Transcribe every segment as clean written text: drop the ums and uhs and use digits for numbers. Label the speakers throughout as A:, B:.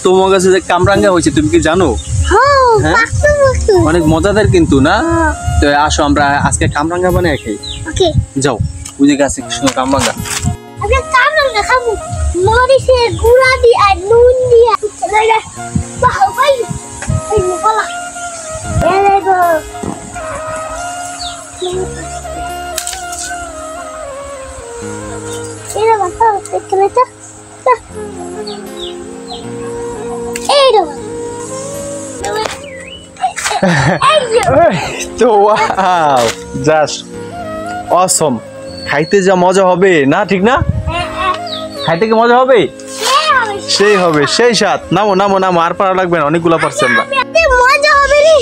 A: তোমার কাছে যে কামরাঙ্গা হয়েছে তুমি কি জানো? হ্যাঁ, অনেক মজাদার কিন্তু না? তো আসো আমরা আজকে কামরাঙ্গা বানিয়ে খাই।
B: ওকে,
A: যাও ওই দিকে আছে কৃষ্ণ কামরাঙ্গা।
B: আজকে কামরাঙ্গা খাবো মরিচের গুঁড়া দিয়ে আর নুন দিয়ে। বাহ ভাই, এই মোলা এই দেখো এটা বাবা দেখতে তো এইটা
A: তো ওয়াও, জাস্ট অসম। খাইতে যা মজা হবে না, ঠিক না? খাইতে কি মজা হবে? সেই হবে, সেই স্বাদ। নামো নামো নামো, আর পারা লাগবে না, অনেকগুলো পারছি আমরা।
B: মজা হবে রে।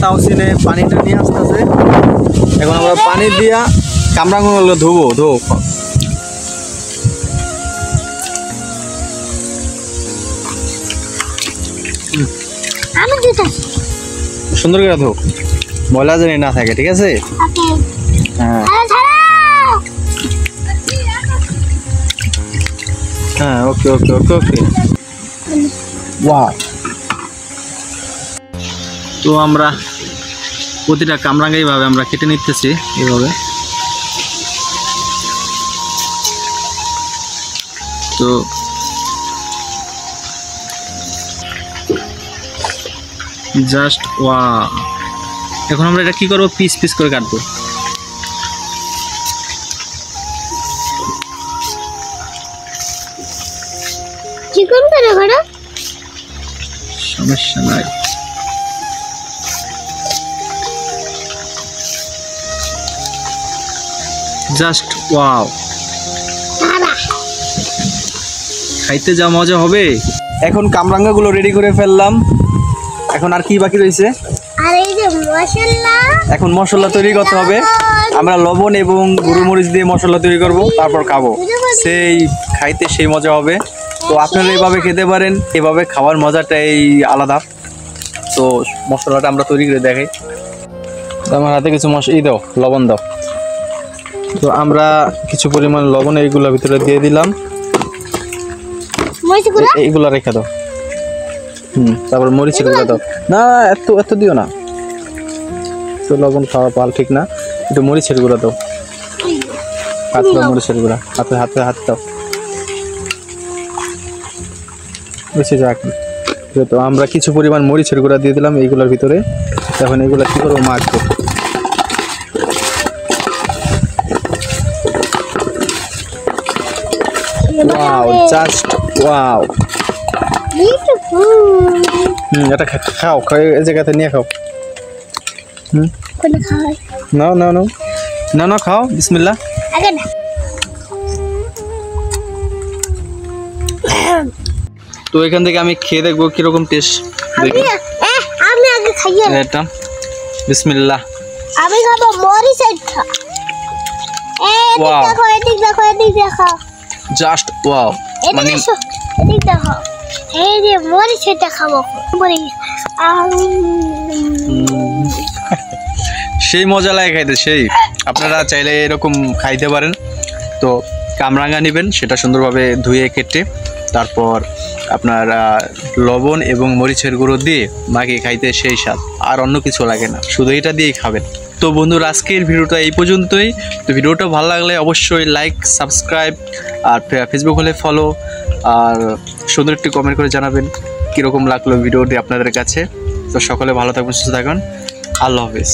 A: তাওসিনে পানিটা নিয়ে আসতেছে, এখন আমরা পানি দিয়া কামরাঙ্গাগুলো ধোবো।
B: আমি দিতে
A: সুন্দর করে ধো, ময়লা যেন না থাকে, ঠিক আছে? হ্যাঁ হ্যাঁ, ওকে ওকে ওকে ওকে। ওয়াও, তো আমরা প্রতিটা কামরাঙ্গা এইভাবে আমরা কেটে নিতেছি, এইভাবে। তো জাস্ট ওয়াও, এখন আমরা এটা কি করবো? পিস পিস করে কাটবো।
B: চিকন করে করো,
A: সমস্যা নাই। জাস্ট ওয়াও, খাইতে যা মজা হবে। এখন কামরাঙ্গা গুলো রেডি করে ফেললাম, এখন আর কি বাকি রয়েছে?
B: আর এই যে মশলা,
A: এখন মশলা তৈরি করতে হবে। আমরা লবণ এবং গুঁড়ো মরিচ দিয়ে মশলা তৈরি করব, তারপর খাবো। সেই খাইতে সেই মজা হবে। তো আপনারা এভাবে খেতে পারেন, এভাবে খাওয়ার মজাটাই আলাদা। তো মশলাটা আমরা তৈরি করে দেখাই। আমার হাতে কিছু দাও, লবণ দাও। তো আমরা কিছু পরিমাণ লবণ এইগুলোর ভিতরে দিয়ে দিলাম, এইগুলা রেখে দাও। তারপর মরিচের গুঁড়া দাও। না, এত এত দিও না, তো লবণ খাওয়া পাল ঠিক না। একটু মরিচের গুঁড়া দাও, হাত দাও, মরিচের গুঁড়া হাতে হাতে হাত দাও। বেশি যাক। তো আমরা কিছু পরিমাণ মরিচের গুঁড়া দিয়ে দিলাম এইগুলোর ভিতরে। এখন এগুলা কি করবো? মাখবো। Wow, just wow. এটা খাও, এই জায়গাতে নিয়ে খাও। নাও নাও নাও নাও নাও, খাও, বিসমিল্লাহ। তো এখান থেকে আমি খেয়ে দেখবো কিরকম টেস্ট।
B: আমি আগে খাইয়ে
A: এটা বিসমিল্লাহ।
B: আমি খাবো মরিচেরটা। দেখো এদিক দেখো, এদিক দেখো,
A: জাস্ট ওয়াও।
B: মানে এদিক দেখো, এই যে মরিচেরটা খাবো।
A: সেই মজা লাগে খাইতে, সেই। আপনারা চাইলে এরকম খাইতে পারেন। তো কামরাঙ্গা নেবেন, সেটা সুন্দরভাবে ধুয়ে কেটে তারপর আপনার লবণ এবং মরিচের গুঁড়ো দিয়ে মাখিয়ে খাইতে সেই স্বাদ। আর অন্য কিছু লাগে না, শুধু এটা দিয়েই খাবেন। তো বন্ধুরা, আজকের ভিডিওটা এই পর্যন্তই। তো ভিডিওটা ভালো লাগলে অবশ্যই লাইক, সাবস্ক্রাইব, আর ফেসবুক হলে ফলো, আর সুন্দর একটি কমেন্ট করে জানাবেন কীরকম লাগলো ভিডিওটি আপনাদের কাছে। তো সকলে ভালো থাকবেন, সুস্থ থাকুন। আল্লাহ হাফেজ।